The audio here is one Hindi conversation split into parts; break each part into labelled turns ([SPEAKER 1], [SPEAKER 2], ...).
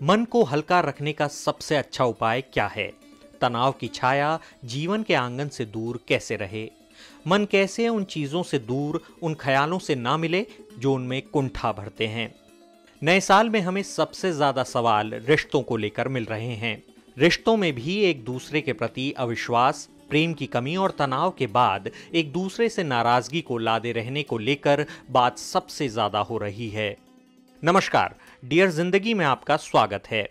[SPEAKER 1] मन को हल्का रखने का सबसे अच्छा उपाय क्या है? तनाव की छाया जीवन के आंगन से दूर कैसे रहे? मन कैसे उन चीजों से दूर, उन ख्यालों से ना मिले जो उनमें कुंठा भरते हैं? नए साल में हमें सबसे ज्यादा सवाल रिश्तों को लेकर मिल रहे हैं। रिश्तों में भी एक दूसरे के प्रति अविश्वास, प्रेम की कमी और तनाव के बाद एक दूसरे से नाराजगी को लादे रहने को लेकर बात सबसे ज्यादा हो रही है। नमस्कार, डियर जिंदगी में आपका स्वागत है।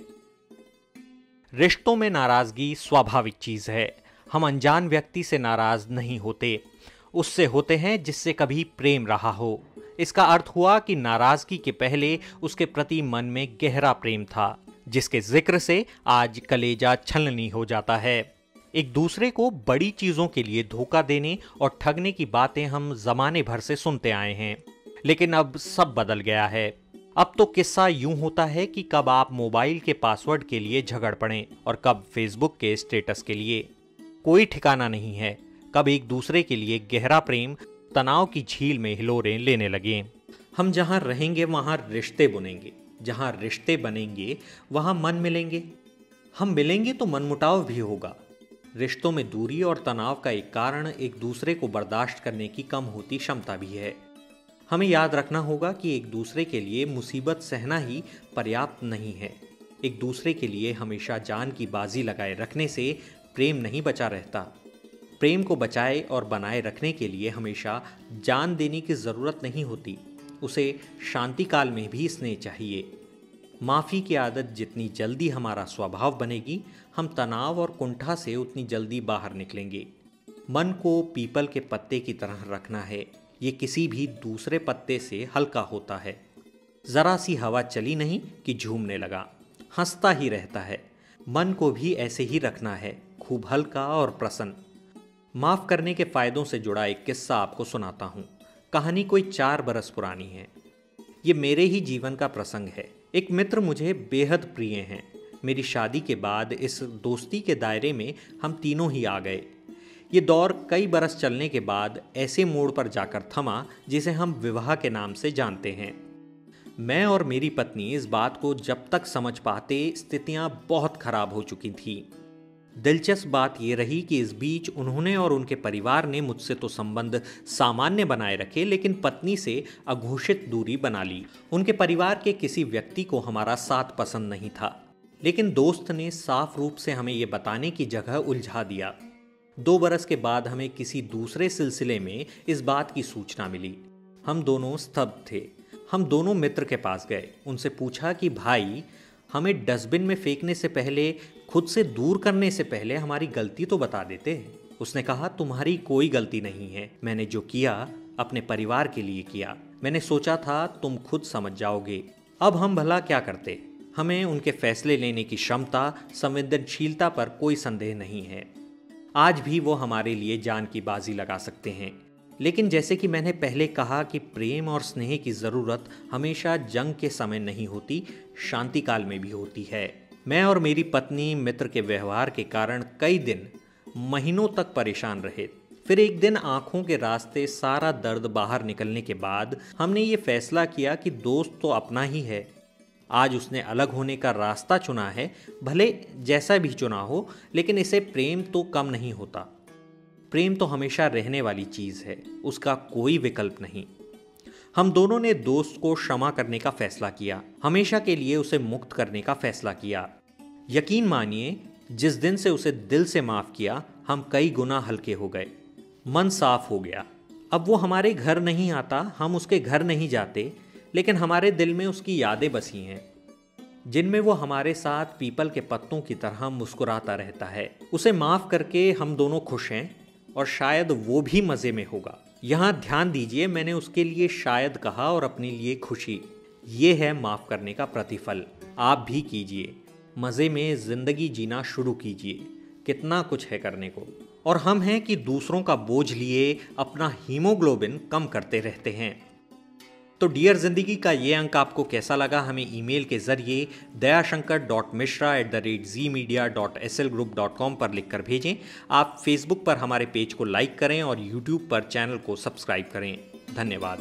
[SPEAKER 1] रिश्तों में नाराजगी स्वाभाविक चीज है। हम अनजान व्यक्ति से नाराज नहीं होते, उससे होते हैं जिससे कभी प्रेम रहा हो। इसका अर्थ हुआ कि नाराजगी के पहले उसके प्रति मन में गहरा प्रेम था, जिसके जिक्र से आज कलेजा छलनी हो जाता है। एक दूसरे को बड़ी चीजों के लिए धोखा देने और ठगने की बातें हम जमाने भर से सुनते आए हैं, लेकिन अब सब बदल गया है। अब तो किस्सा यूं होता है कि कब आप मोबाइल के पासवर्ड के लिए झगड़ पड़ें और कब फेसबुक के स्टेटस के लिए। कोई ठिकाना नहीं है कब एक दूसरे के लिए गहरा प्रेम तनाव की झील में हिलोरें लेने लगे। हम जहां रहेंगे वहां रिश्ते बुनेंगे, जहां रिश्ते बनेंगे वहां मन मिलेंगे। हम मिलेंगे तो मनमुटाव भी होगा। रिश्तों में दूरी और तनाव का एक कारण एक दूसरे को बर्दाश्त करने की कम होती क्षमता भी है। हमें याद रखना होगा कि एक दूसरे के लिए मुसीबत सहना ही पर्याप्त नहीं है। एक दूसरे के लिए हमेशा जान की बाजी लगाए रखने से प्रेम नहीं बचा रहता। प्रेम को बचाए और बनाए रखने के लिए हमेशा जान देने की ज़रूरत नहीं होती, उसे शांति काल में भी स्नेह चाहिए। माफ़ी की आदत जितनी जल्दी हमारा स्वभाव बनेगी, हम तनाव और कुंठा से उतनी जल्दी बाहर निकलेंगे। मन को पीपल के पत्ते की तरह रखना है। ये किसी भी दूसरे पत्ते से हल्का होता है। जरा सी हवा चली नहीं कि झूमने लगा, हंसता ही रहता है। मन को भी ऐसे ही रखना है, खूब हल्का और प्रसन्न। माफ करने के फायदों से जुड़ा एक किस्सा आपको सुनाता हूँ। कहानी कोई 4 बरस पुरानी है। ये मेरे ही जीवन का प्रसंग है। एक मित्र मुझे बेहद प्रिय हैं। मेरी शादी के बाद इस दोस्ती के दायरे में हम तीनों ही आ गए। ये दौर कई बरस चलने के बाद ऐसे मोड़ पर जाकर थमा जिसे हम विवाह के नाम से जानते हैं। मैं और मेरी पत्नी इस बात को जब तक समझ पाते स्थितियां बहुत खराब हो चुकी थीं। दिलचस्प बात यह रही कि इस बीच उन्होंने और उनके परिवार ने मुझसे तो संबंध सामान्य बनाए रखे, लेकिन पत्नी से अघोषित दूरी बना ली। उनके परिवार के किसी व्यक्ति को हमारा साथ पसंद नहीं था, लेकिन दोस्त ने साफ रूप से हमें यह बताने की जगह उलझा दिया। 2 बरस के बाद हमें किसी दूसरे सिलसिले में इस बात की सूचना मिली। हम दोनों स्तब्ध थे। हम दोनों मित्र के पास गए, उनसे पूछा कि भाई, हमें डस्टबिन में फेंकने से पहले, खुद से दूर करने से पहले हमारी गलती तो बता देते। उसने कहा, तुम्हारी कोई गलती नहीं है। मैंने जो किया अपने परिवार के लिए किया। मैंने सोचा था तुम खुद समझ जाओगे। अब हम भला क्या करते। हमें उनके फैसले लेने की क्षमता, संवेदनशीलता पर कोई संदेह नहीं है। आज भी वो हमारे लिए जान की बाजी लगा सकते हैं। लेकिन जैसे कि मैंने पहले कहा कि प्रेम और स्नेह की ज़रूरत हमेशा जंग के समय नहीं होती, शांति काल में भी होती है। मैं और मेरी पत्नी मित्र के व्यवहार के कारण कई दिन, महीनों तक परेशान रहे। फिर एक दिन आंखों के रास्ते सारा दर्द बाहर निकलने के बाद हमने ये फैसला किया कि दोस्त तो अपना ही है। आज उसने अलग होने का रास्ता चुना है, भले जैसा भी चुना हो, लेकिन इसे प्रेम तो कम नहीं होता। प्रेम तो हमेशा रहने वाली चीज़ है, उसका कोई विकल्प नहीं। हम दोनों ने दोस्त को क्षमा करने का फैसला किया, हमेशा के लिए उसे मुक्त करने का फैसला किया। यकीन मानिए, जिस दिन से उसे दिल से माफ़ किया, हम कई गुना हल्के हो गए। मन साफ हो गया। अब वो हमारे घर नहीं आता, हम उसके घर नहीं जाते, लेकिन हमारे दिल में उसकी यादें बसी हैं, जिनमें वो हमारे साथ पीपल के पत्तों की तरह मुस्कुराता रहता है। उसे माफ़ करके हम दोनों खुश हैं और शायद वो भी मज़े में होगा। यहाँ ध्यान दीजिए, मैंने उसके लिए शायद कहा और अपने लिए खुशी। ये है माफ़ करने का प्रतिफल। आप भी कीजिए, मज़े में ज़िंदगी जीना शुरू कीजिए। कितना कुछ है करने को। और हम हैं कि दूसरों का बोझ लिए अपना हीमोग्लोबिन कम करते रहते हैं। तो डियर जिंदगी का ये अंक आपको कैसा लगा, हमें ईमेल के जरिए dayasankar.mishra@zemedia.slgroup.com पर लिखकर भेजें। आप फेसबुक पर हमारे पेज को लाइक करें और यूट्यूब पर चैनल को सब्सक्राइब करें। धन्यवाद।